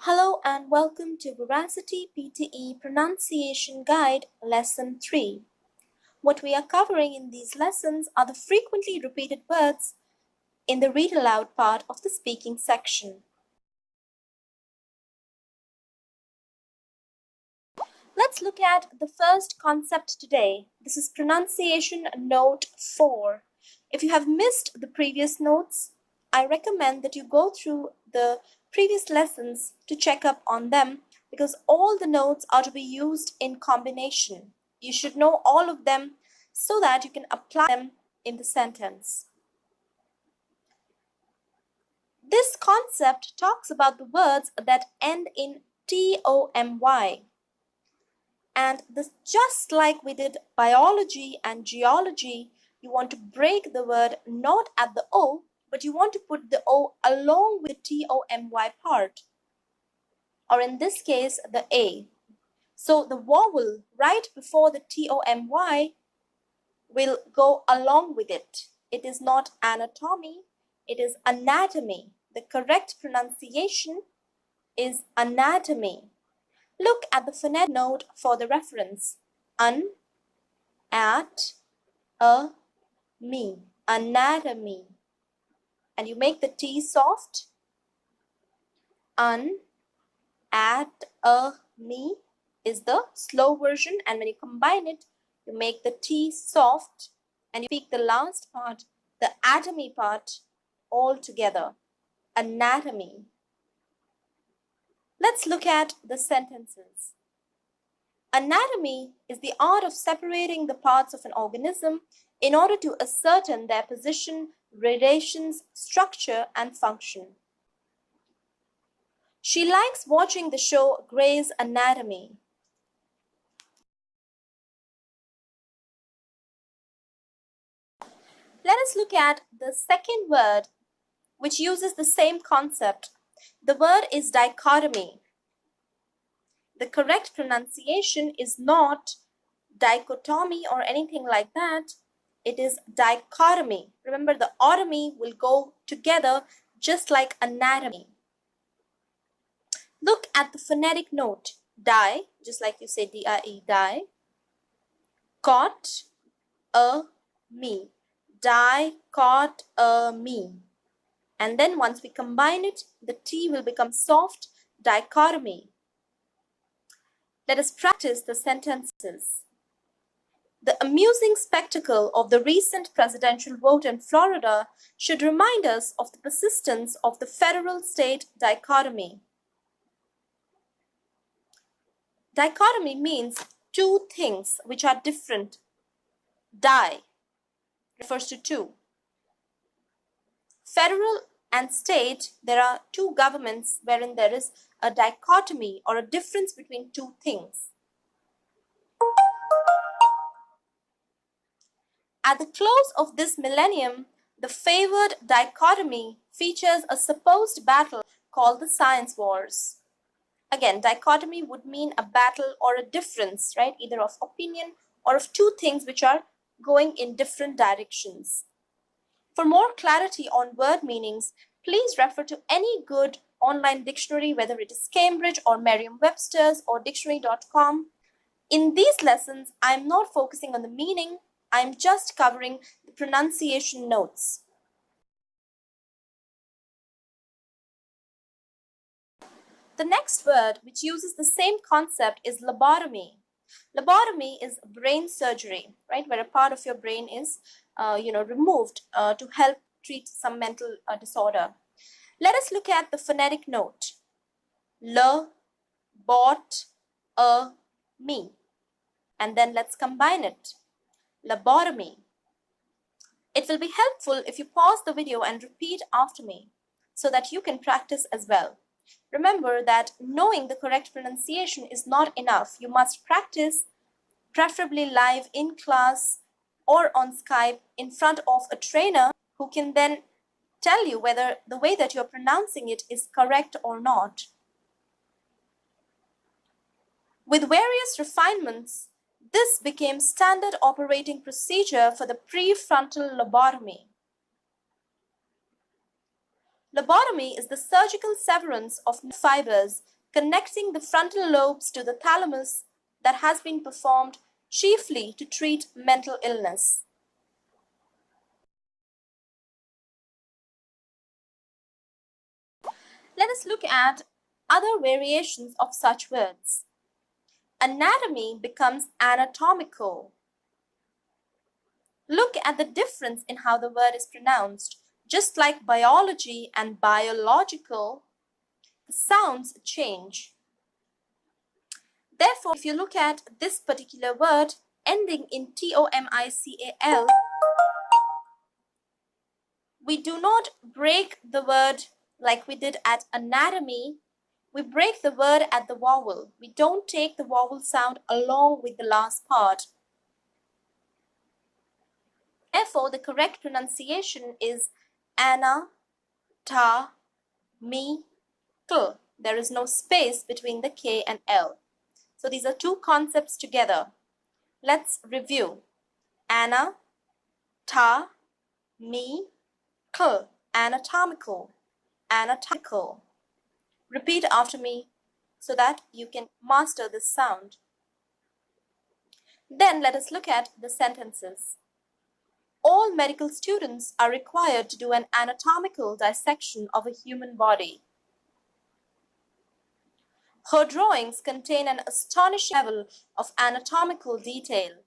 Hello and welcome to VERACITY PTE Pronunciation Guide Lesson 3. What we are covering in these lessons are the frequently repeated words in the read aloud part of the speaking section. Let's look at the first concept today. This is pronunciation note 4. If you have missed the previous notes, I recommend that you go through the previous lessons to check up on them because all the notes are to be used in combination. You should know all of them so that you can apply them in the sentence. This concept talks about the words that end in tomy. And this, just like we did biology and geology, you want to break the word not at the O, but you want to put the O along with the tomy part, or in this case, the A. So the vowel right before the tomy will go along with it. It is not anatomy, it is anatomy. The correct pronunciation is anatomy. Look at the phonetic note for the reference. An, at, a, me, anatomy. And you make the T soft. An, at, a, me is the slow version. And when you combine it, you make the T soft. And you speak the last part, the atomy part, all together. Anatomy. Let's look at the sentences. Anatomy is the art of separating the parts of an organism in order to ascertain their position, relations, structure, and function. She likes watching the show Grey's Anatomy. Let us look at the second word, which uses the same concept. The word is dichotomy. The correct pronunciation is not dichotomy or anything like that. It is dichotomy. Remember, the otomy will go together just like anatomy. Look at the phonetic note. Di, just like you say D-I-E, die. Caught, a, me. Dichotomy. And then once we combine it, the T will become soft, dichotomy. Let us practice the sentences. The amusing spectacle of the recent presidential vote in Florida should remind us of the persistence of the federal-state dichotomy. Dichotomy means two things which are different. Di refers to two. Federal and state, there are two governments wherein there is a dichotomy or a difference between two things. At the close of this millennium, the favored dichotomy features a supposed battle called the Science Wars. Again, dichotomy would mean a battle or a difference, right? Either of opinion or of two things which are going in different directions. For more clarity on word meanings, please refer to any good online dictionary, whether it is Cambridge or Merriam-Webster's or dictionary.com. In these lessons, I am not focusing on the meaning, I am just covering the pronunciation notes. The next word, which uses the same concept, is lobotomy. Lobotomy is brain surgery, right, where a part of your brain is, removed to help treat some mental disorder. Let us look at the phonetic note. L, bot, me. And then let's combine it. Lobotomy. It will be helpful if you pause the video and repeat after me so that you can practice as well. Remember that knowing the correct pronunciation is not enough. You must practice, preferably live in class or on Skype in front of a trainer who can then tell you whether the way that you're pronouncing it is correct or not. With various refinements, this became standard operating procedure for the prefrontal lobotomy. Lobotomy is the surgical severance of fibers connecting the frontal lobes to the thalamus that has been performed chiefly to treat mental illness. Let us look at other variations of such words. Anatomy becomes anatomical. Look at the difference in how the word is pronounced. Just like biology and biological, the sounds change. Therefore, if you look at this particular word ending in tomical, we do not break the word like we did at anatomy. We break the word at the vowel. We don't take the vowel sound along with the last part. Therefore, the correct pronunciation is anatomical. There is no space between the K and L. So these are two concepts together. Let's review. Anatomical, anatomical, anatomical. Repeat after me so that you can master this sound. Then let us look at the sentences. All medical students are required to do an anatomical dissection of a human body. Her drawings contain an astonishing level of anatomical detail.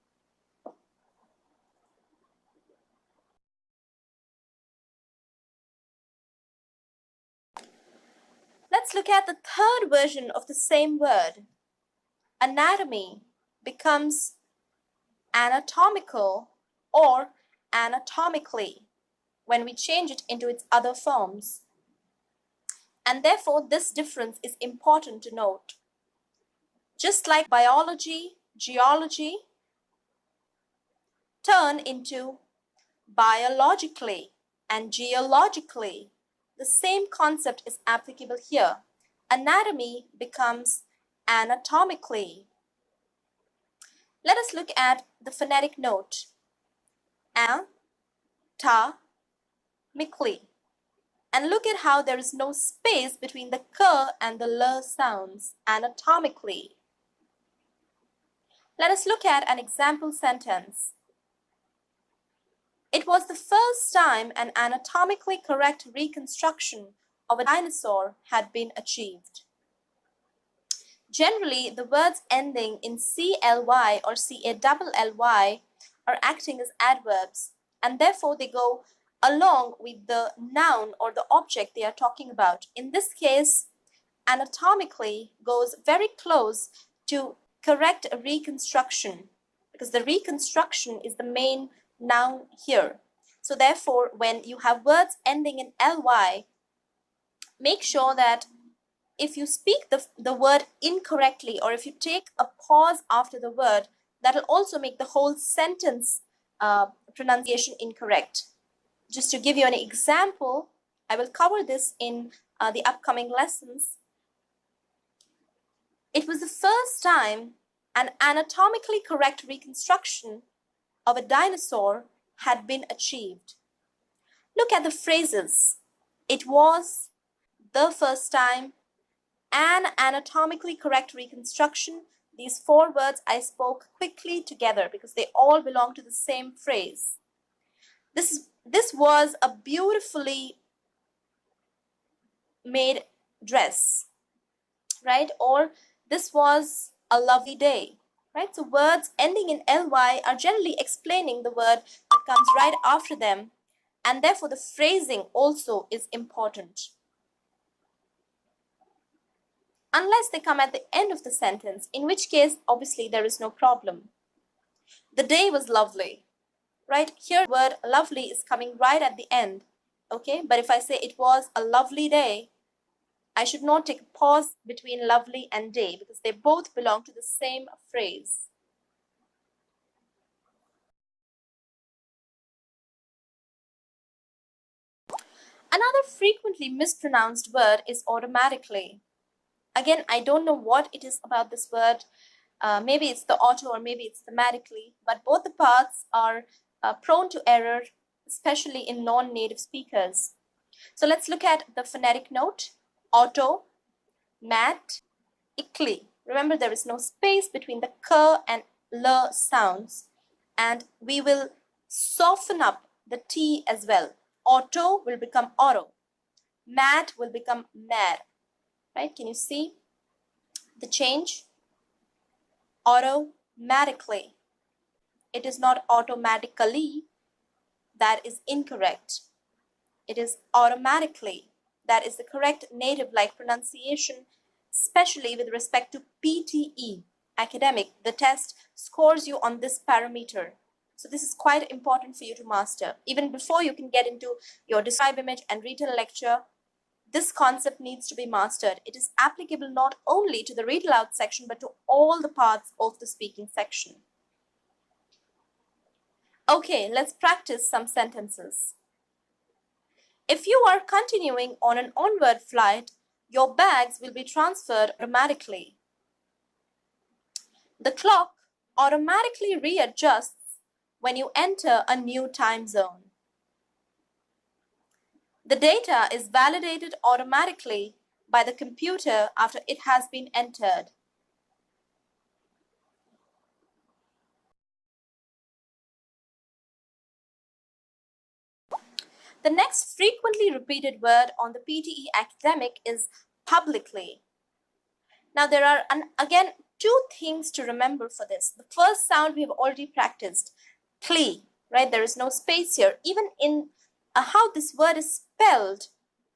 Let's look at the third version of the same word. Anatomy becomes anatomical or anatomically when we change it into its other forms. And therefore, this difference is important to note. Just like biology, geology turn into biologically and geologically, the same concept is applicable here. Anatomy becomes anatomically. Let us look at the phonetic note. Anatomically. And look at how there is no space between the k and the l sounds, anatomically. Let us look at an example sentence. It was the first time an anatomically correct reconstruction of a dinosaur had been achieved. Generally, the words ending in CLY or CALLY are acting as adverbs, and therefore they go along with the noun or the object they are talking about. In this case, anatomically goes very close to correct reconstruction, because the reconstruction is the main noun here. So therefore, when you have words ending in ly, make sure that if you speak the word incorrectly, or if you take a pause after the word, that will also make the whole sentence pronunciation incorrect. Just to give you an example, I will cover this in the upcoming lessons. It was the first time an anatomically correct reconstruction of a dinosaur had been achieved. Look at the phrases. It was the first time, an anatomically correct reconstruction. These four words I spoke quickly together because they all belong to the same phrase. This was a beautifully made dress, right? Or this was a lovely day, right? So words ending in ly are generally explaining the word that comes right after them, and therefore the phrasing also is important. Unless they come at the end of the sentence, in which case obviously there is no problem. The day was lovely, right? Here the word lovely is coming right at the end, okay? But if I say it was a lovely day, I should not take a pause between lovely and day because they both belong to the same phrase. Another frequently mispronounced word is automatically. Again, I don't know what it is about this word. Maybe it's the auto or maybe it's thematically, but both the parts are prone to error, especially in non-native speakers. So let's look at the phonetic note. Automatically. Remember, there is no space between the k and l sounds, and we will soften up the t as well. Auto will become auto. Mad will become mad. Right? Can you see the change? Automatically. It is not automatically. That is incorrect. It is automatically. That is the correct native-like pronunciation, especially with respect to PTE, academic. The test scores you on this parameter. So this is quite important for you to master. Even before you can get into your describe, image, and retell lecture, this concept needs to be mastered. It is applicable not only to the read aloud section, but to all the parts of the speaking section. Okay, let's practice some sentences. If you are continuing on an onward flight, your bags will be transferred automatically. The clock automatically readjusts when you enter a new time zone. The data is validated automatically by the computer after it has been entered. The next frequently repeated word on the PTE academic is publicly. Now there are, again, two things to remember for this. The first sound we have already practiced, clee, right? There is no space here. Even in how this word is spelled,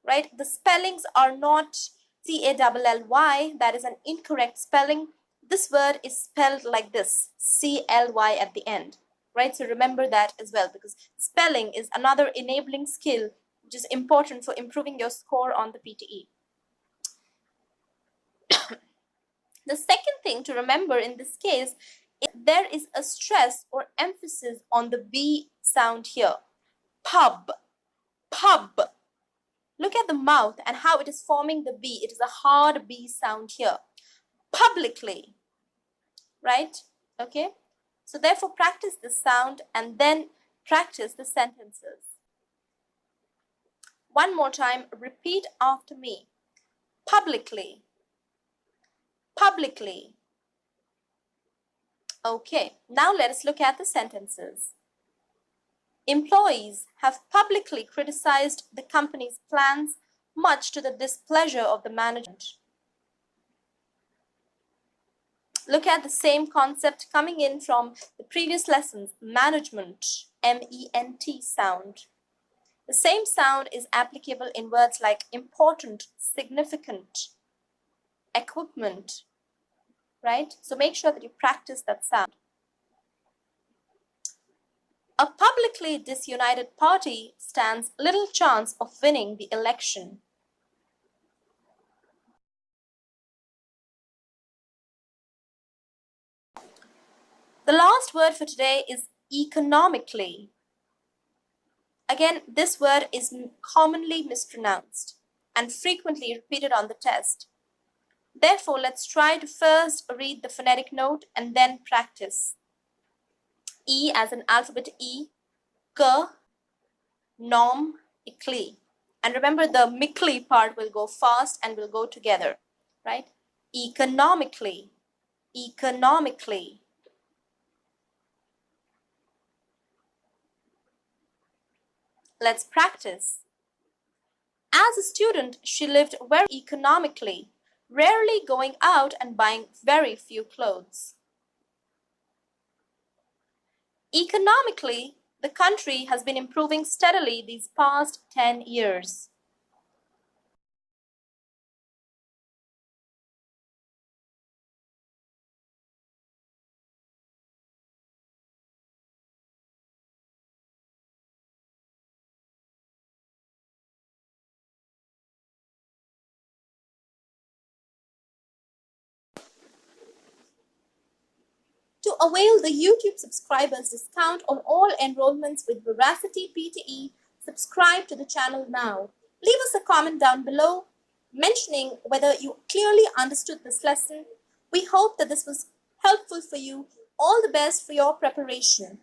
right? The spellings are not C-A-L-L-Y. That is an incorrect spelling. This word is spelled like this, C-L-Y at the end, right? So remember that as well, because spelling is another enabling skill which is important for improving your score on the PTE. The second thing to remember in this case is there is a stress or emphasis on the B sound here. Pub, pub. Look at the mouth and how it is forming the B. It is a hard B sound here. Publicly, right? Okay. So therefore practice this sound and then practice the sentences. One more time, repeat after me. Publicly. Publicly. Okay, now let us look at the sentences. Employees have publicly criticized the company's plans, much to the displeasure of the management. Look at the same concept coming in from the previous lessons, management, M-E-N-T sound. The same sound is applicable in words like important, significant, equipment, right? So make sure that you practice that sound. A publicly disunited party stands little chance of winning the election. The last word for today is economically. Again, this word is commonly mispronounced and frequently repeated on the test. Therefore, let's try to first read the phonetic note and then practice. E as in alphabet E, K, nom, ikli. And remember, the mikli part will go fast and will go together, right? Economically, economically. Let's practice. As a student, she lived very economically, rarely going out and buying very few clothes. Economically, the country has been improving steadily these past 10 years. To avail the YouTube subscribers discount on all enrollments with Veracity PTE, subscribe to the channel now. Leave us a comment down below mentioning whether you clearly understood this lesson. We hope that this was helpful for you. All the best for your preparation.